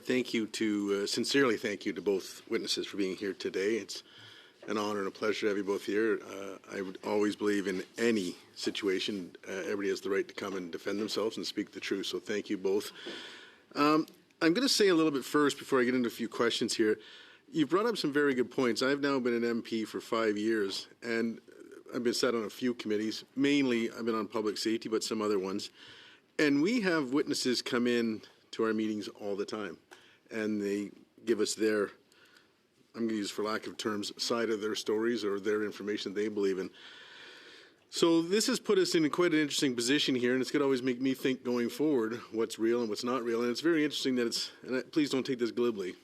thank you to, sincerely thank you to both witnesses for being here today. It's an honor and a pleasure to have you both here. I would always believe in any situation, everybody has the right to come and defend themselves and speak the truth, so thank you both. I'm going to say a little bit first before I get into a few questions here. You brought up some very good points. I've now been an MP for 5 years, and I've been sat on a few committees. Mainly, I've been on public safety, but some other ones. And we have witnesses come in to our meetings all the time, and they give us their, I'm going to use for lack of terms, side of their stories or their information they believe in. So this has put us in quite an interesting position here, and it's going to always make me think going forward what's real and what's not real. And it's very interesting that it's, and please don't take this glibly,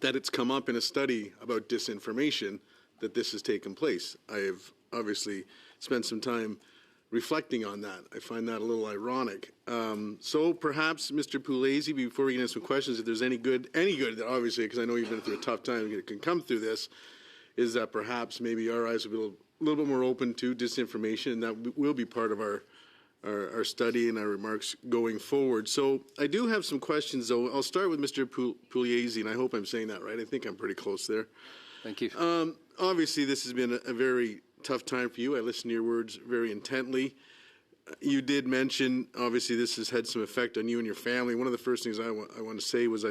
that it's come up in a study about disinformation that this has taken place. I have obviously spent some time reflecting on that. I find that a little ironic. So perhaps, Mr. Pugliese, before we get into some questions, if there's any good, obviously, because I know you've been through a tough time, you can come through this, is that perhaps maybe our eyes will be a little bit more open to disinformation, and that will be part of our study and our remarks going forward. So I do have some questions, though. I'll start with Mr. Pugliese, and I hope I'm saying that right. I think I'm pretty close there. Thank you. Obviously, this has been a very tough time for you. I listened to your words very intently. You did mention, obviously, this has had some effect on you and your family. One of the first things I want to say was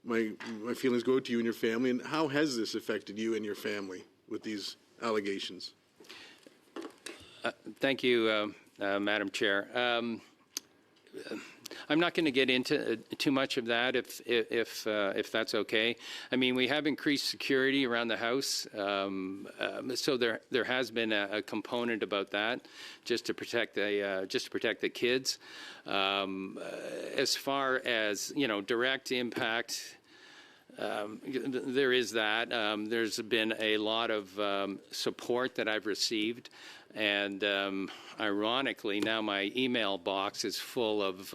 my feelings go to you and your family. And how has this affected you and your family with these allegations? Thank you, Madam Chair. I'm not going to get into too much of that, if that's okay. I mean, we have increased security around the house, so there has been a component about that, just to protect the kids. As far as direct impact. There is that. There's been a lot of support that I've received, and ironically, now my email box is full of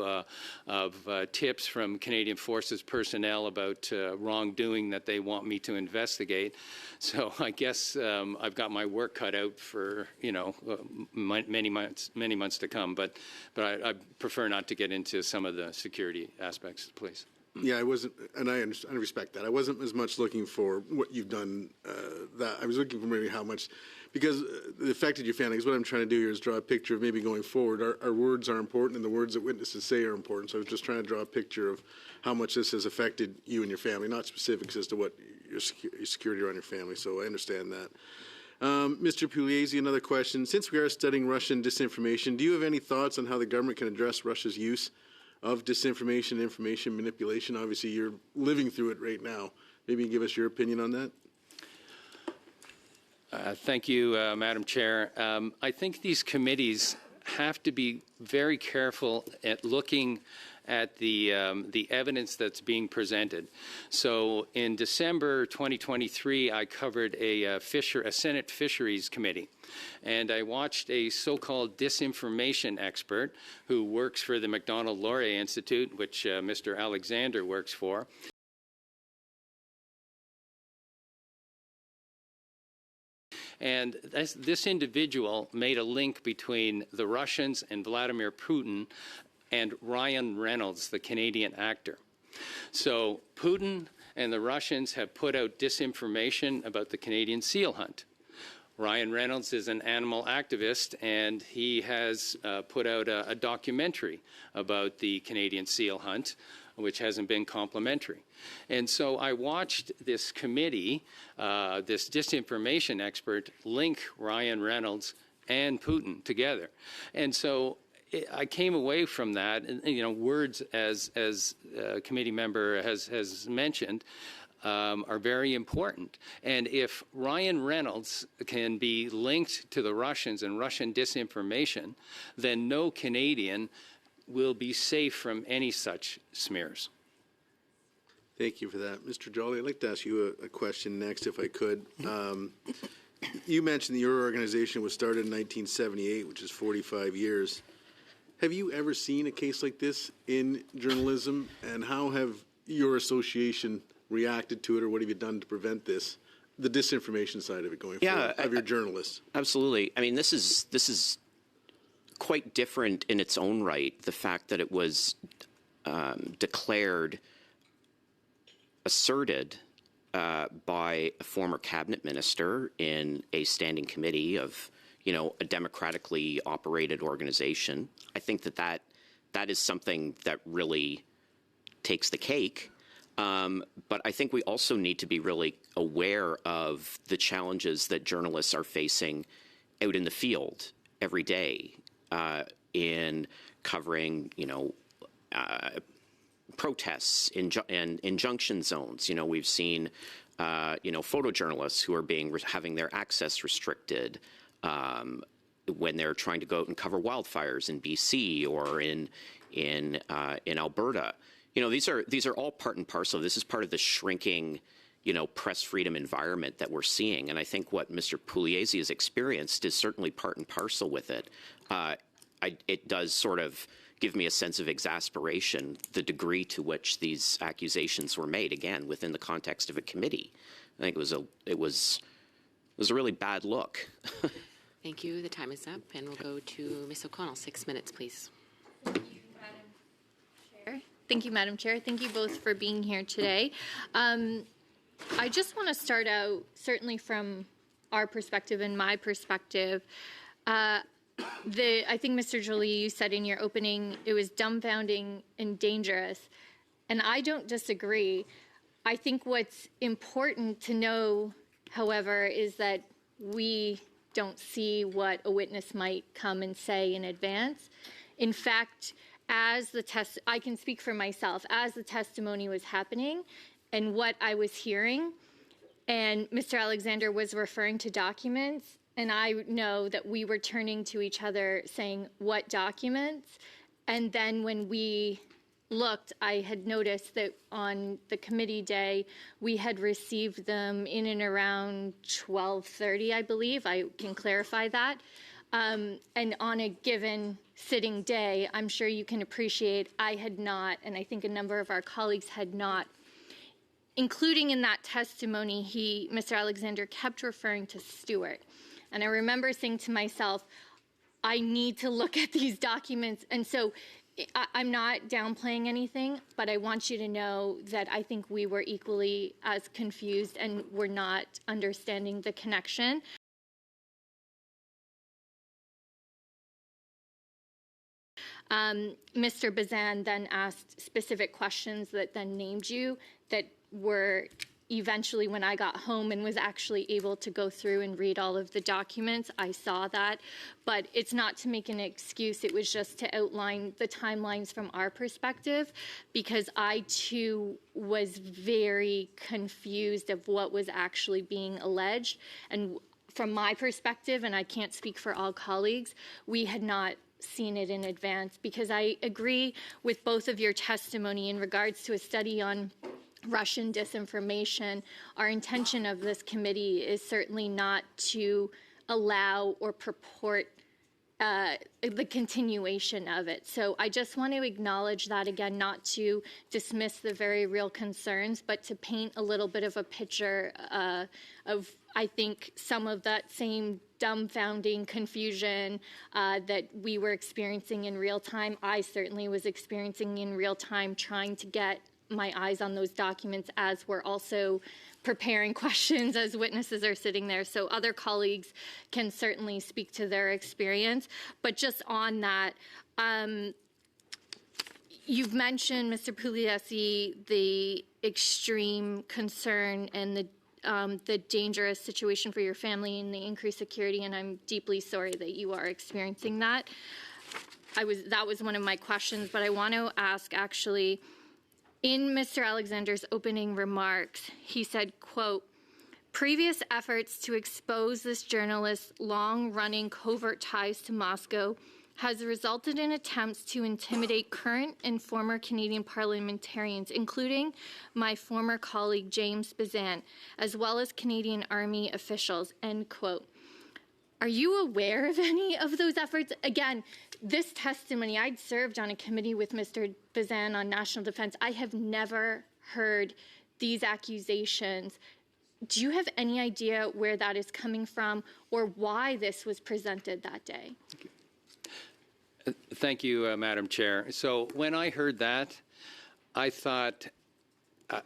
tips from Canadian Forces personnel about wrongdoing that they want me to investigate. So I guess I've got my work cut out for many months to come. But I prefer not to get into some of the security aspects, please. Yeah, I wasn't, and I respect that. I wasn't as much looking for what you've done. That I was looking for maybe how much, because it affected your family. Because what I'm trying to do here is draw a picture of maybe going forward. Our words are important, and the words that witnesses say are important. So I was just trying to draw a picture of how much this has affected you and your family, not specifics as to what your security around your family. So I understand that. Mr. Pugliese, another question. Since we are studying Russian disinformation, do you have any thoughts on how the government can address Russia's use of disinformation and information manipulation? Obviously, you're living through it right now. Maybe you can give us your opinion on that. Thank you, Madam Chair. I think these committees have to be very careful at looking at the evidence that's being presented. So in December 2023, I covered a Senate Fisheries Committee, and I watched a so-called disinformation expert who works for the Macdonald-Laurier Institute, which Mr. Alexander works for. And this individual made a link between the Russians and Vladimir Putin and Ryan Reynolds, the Canadian actor. So Putin and the Russians have put out disinformation about the Canadian seal hunt. Ryan Reynolds is an animal activist, and he has put out a documentary about the Canadian seal hunt, which hasn't been complimentary. And so I watched this committee, this disinformation expert, link Ryan Reynolds and Putin together. And so I came away from that, and words, as a committee member has mentioned, are very important. And if Ryan Reynolds can be linked to the Russians and Russian disinformation, then no Canadian will be safe from any such smears. Thank you for that. Mr. Jolly, I'd like to ask you a question next, if I could. You mentioned that your organization was started in 1978, which is 45 years. Have you ever seen a case like this in journalism, and how have your association reacted to it, or what have you done to prevent this, the disinformation side of it going forward, of your journalists? Absolutely. I mean, this is quite different in its own right, the fact that it was declared asserted by a former cabinet minister in a standing committee of, a democratically operated organization. I think that is something that really takes the cake. But I think we also need to be really aware of the challenges that journalists are facing out in the field every day in covering, protests and injunction zones. We've seen, photojournalists who are having their access restricted when they're trying to go out and cover wildfires in BC or in Alberta. These are all part and parcel. This is part of the shrinking, press freedom environment that we're seeing. And I think what Mr. Pugliese has experienced is certainly part and parcel with it. It does sort of give me a sense of exasperation, the degree to which these accusations were made, again, within the context of a committee. I think it was a really bad look. Thank you. The time is up, and we'll go to Ms. O'Connell. 6 minutes, please. Thank you, Madam Chair. Thank you both for being here today. I just want to start out, certainly from our perspective and my perspective. I think, Mr. Joly, you said in your opening it was dumbfounding and dangerous, and I don't disagree. I think what's important to know, however, is that we don't see what a witness might come and say in advance. In fact, I can speak for myself, as the testimony was happening and what I was hearing, and Mr. Alexander was referring to documents, and I know that we were turning to each other saying, what documents? And then when we looked, I had noticed that on the committee day, we had received them in and around 12:30, I believe. I can clarify that. And on a given sitting day, I'm sure you can appreciate I had not, and I think a number of our colleagues had not, including in that testimony, Mr. Alexander kept referring to Stewart. And I remember saying to myself, I need to look at these documents. And so I'm not downplaying anything, but I want you to know that I think we were equally as confused and were not understanding the connection. Mr. Bazan then asked specific questions that then named you that were eventually, when I got home and was actually able to go through and read all of the documents, I saw that. But it's not to make an excuse. It was just to outline the timelines from our perspective, because I, too, was very confused of what was actually being alleged. And from my perspective, and I can't speak for all colleagues, we had not seen it in advance, because I agree with both of your testimony in regards to a study on Russian disinformation. Our intention of this committee is certainly not to allow or purport the continuation of it. So I just want to acknowledge that again, not to dismiss the very real concerns, but to paint a little bit of a picture of, I think, some of that same dumbfounding confusion that we were experiencing in real time. I certainly was experiencing in real time, trying to get my eyes on those documents as we're also preparing questions as witnesses are sitting there. So other colleagues can certainly speak to their experience. But just on that, you've mentioned, Mr. Pugliese, the extreme concern and the dangerous situation for your family and the increased security, and I'm deeply sorry that you are experiencing that. That was one of my questions, but I want to ask, actually, in Mr. Alexander's opening remarks, he said, quote, "Previous efforts to expose this journalist's long-running covert ties to Moscow has resulted in attempts to intimidate current and former Canadian parliamentarians, including my former colleague James Bazan, as well as Canadian Army officials," end quote. Are you aware of any of those efforts? Again, this testimony, I'd served on a committee with Mr. Bazan on national defense. I have never heard these accusations. Do you have any idea where that is coming from or why this was presented that day? Thank you, Madam Chair. So when I heard that, I thought,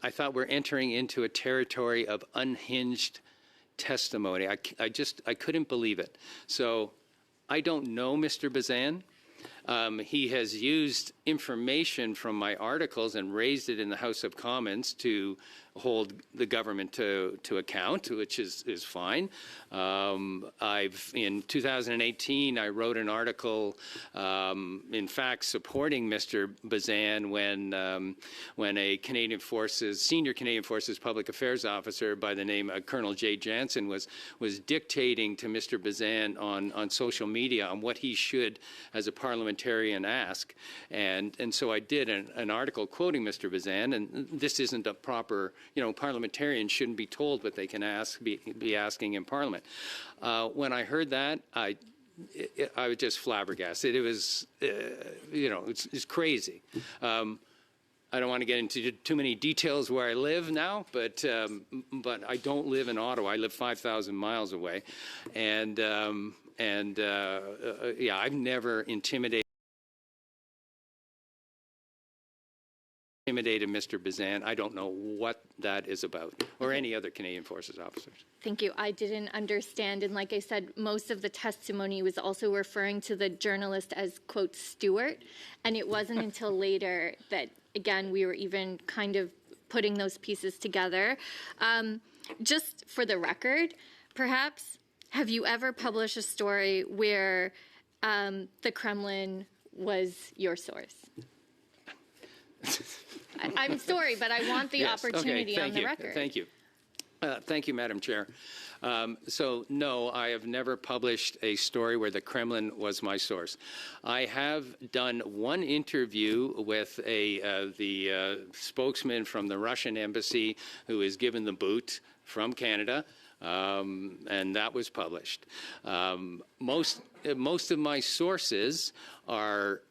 I thought we're entering into a territory of unhinged testimony. I couldn't believe it. So I don't know Mr. Bazan. He has used information from my articles and raised it in the House of Commons to hold the government to account, which is fine. In 2018, I wrote an article, in fact, supporting Mr. Bazan when a senior Canadian Forces public affairs officer by the name of Colonel Jay Jansen was dictating to Mr. Bazan on social media on what he should, as a parliamentarian, ask. And so I did an article quoting Mr. Bazan, and this isn't a proper, parliamentarians shouldn't be told what they can be asking in Parliament. When I heard that, I was just flabbergasted. It was, it's crazy. I don't want to get into too many details where I live now, but I don't live in Ottawa. I live 5,000 miles away, and I've never intimidated Mr. Bazan. I don't know what that is about, or any other Canadian Forces officers. Thank you. I didn't understand. And like I said, most of the testimony was also referring to the journalist as, quote, Stewart. And it wasn't until later that, again, we were even kind of putting those pieces together. Just for the record, perhaps, have you ever published a story where the Kremlin was your source? I'm sorry, but I want the opportunity on the record. Thank you. Thank you, Madam Chair. So, no, I have never published a story where the Kremlin was my source. I have done one interview with the spokesman from the Russian embassy who is given the boot from Canada, and that was published. Most of my sources are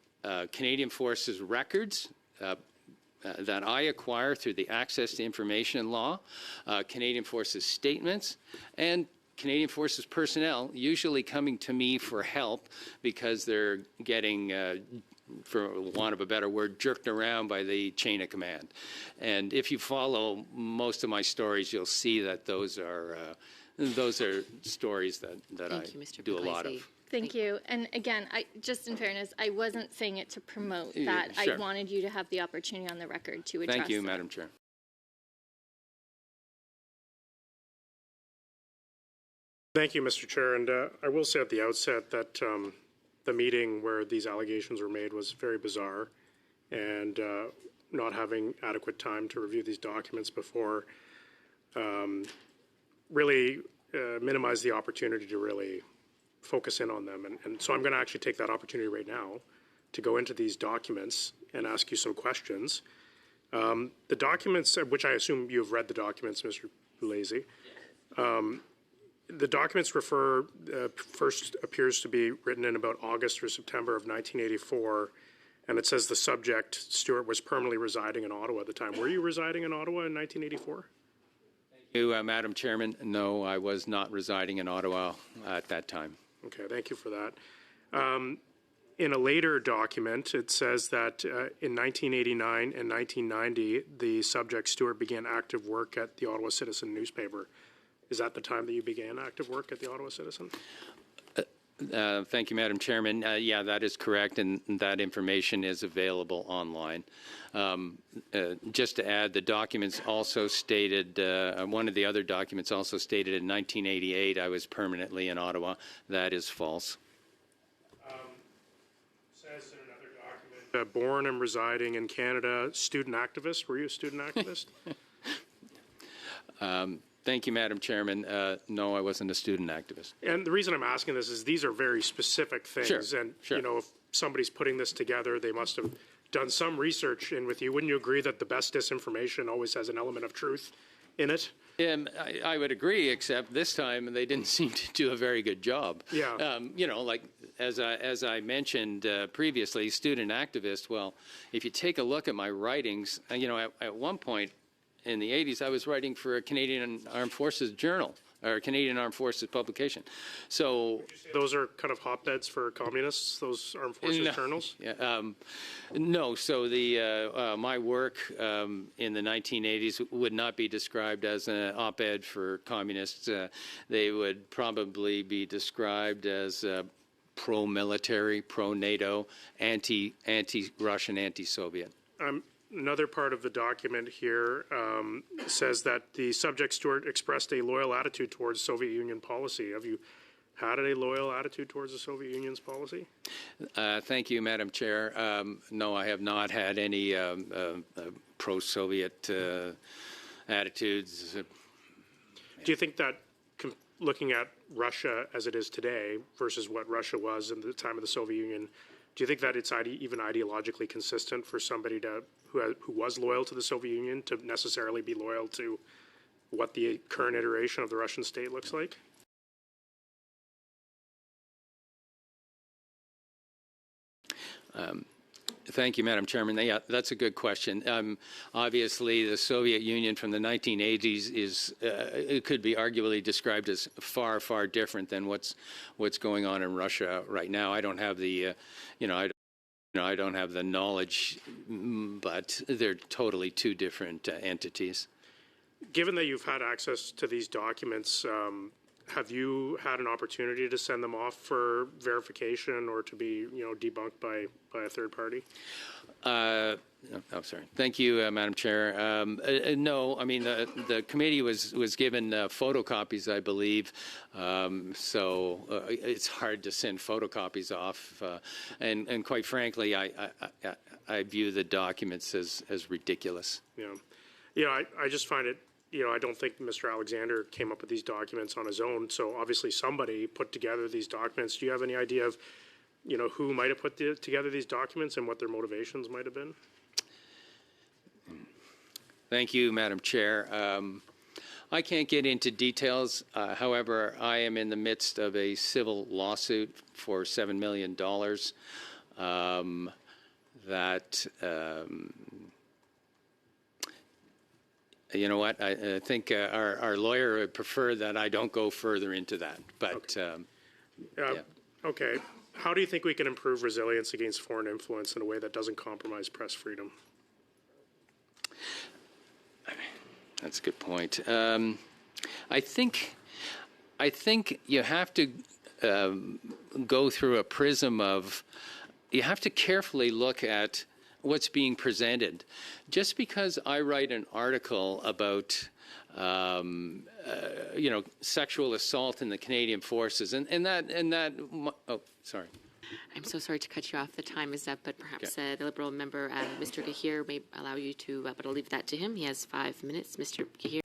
Canadian Forces records, that I acquire through the Access to Information Law, Canadian Forces statements, and Canadian Forces personnel usually coming to me for help because they're getting, for want of a better word, jerked around by the chain of command. And if you follow most of my stories, you'll see that those are stories that I do a lot of. Thank you. And again, just in fairness, I wasn't saying it to promote that. Sure. I wanted you to have the opportunity on the record to address Thank you, it. Madam Chair. Thank you, Mr. Chair. And I will say at the outset that the meeting where these allegations were made was very bizarre, and not having adequate time to review these documents before really minimized the opportunity to really focus in on them. And so I'm going to actually take that opportunity right now to go into these documents and ask you some questions. The documents, which I assume you've read the documents, Mr. Lazy. The documents refer, first appears to be written in about August or September of 1984, and it says the subject, Stewart, was permanently residing in Ottawa at the time. Were you residing in Ottawa in 1984? Thank you, Madam Chairman. No, I was not residing in Ottawa at that time. Okay, thank you for that. In a later document, it says that in 1989 and 1990, the subject, Stewart, began active work at the Ottawa Citizen newspaper. Is that the time that you began active work at the Ottawa Citizen? Thank you, Madam Chairman. Yeah, that is correct, and that information is available online. Just to add, the documents also stated, one of the other documents also stated in 1988 I was permanently in Ottawa. That is false. Says in another document, born and residing in Canada, student activist. Were you a student activist? Thank you, Madam Chairman. No, I wasn't a student activist. And the reason I'm asking this is these are very specific things. Sure, and, sure. you know, if somebody's putting this together, they must have done some research in with you. Wouldn't you agree that the best disinformation always has an element of truth in it? I would agree, except this time they didn't seem to do a very good job. Yeah. You know, like as I mentioned previously, student activist. Well, if you take a look at my writings, you know, at one point in the 80s, I was writing for a Canadian Armed Forces journal, or Canadian Armed Forces publication. So Those are kind of hotbeds for communists, those armed forces journals? yeah, no, so the my work in the 1980s would not be described as an op-ed for communists. They would probably be described as pro-military, pro-NATO, anti-Russian, anti-Soviet. Another part of the document here says that the subject steward expressed a loyal attitude towards Soviet Union policy. Have you had a loyal attitude towards the Soviet Union's policy? Thank you, Madam Chair. No, I have not had any pro-Soviet attitudes. Do you think that looking at Russia as it is today versus what Russia was in the time of the Soviet Union, do you think that it's even ideologically consistent for somebody who was loyal to the Soviet Union to necessarily be loyal to what the current iteration of the Russian state looks like? Thank you, Madam Chairman. Yeah, that's a good question. Obviously, the Soviet Union from the 1980s it could be arguably described as far, far different than what's going on in Russia right now. I don't have the, I don't have the knowledge, but they're totally two different entities. Given that you've had access to these documents, have you had an opportunity to send them off for verification or to be, debunked by a third party? Sorry. Thank you, Madam Chair. No, I mean, the committee was given photocopies, I believe, so it's hard to send photocopies off. And quite frankly, I view the documents as ridiculous. Yeah. I just find it, I don't think Mr. Alexander came up with these documents on his own. So obviously somebody put together these documents. Do you have any idea of, who might have put together these documents and what their motivations might have been? Thank you, Madam Chair. I can't get into details. However, I am in the midst of a civil lawsuit for $7 million that you know what? I think our lawyer would prefer that I don't go further into that. But yeah. Okay. How do you think we can improve resilience against foreign influence in a way that doesn't compromise press freedom? That's a good point. I think you have to go through a prism of, you have to carefully look at what's being presented. Just because I write an article about sexual assault in the Canadian Forces, and that oh, sorry. I'm so sorry to cut you off. The time is up, but perhaps the Liberal member, Mr. Gahir, may allow you to, but I'll leave that to him. He has 5 minutes. Mr. Gahir.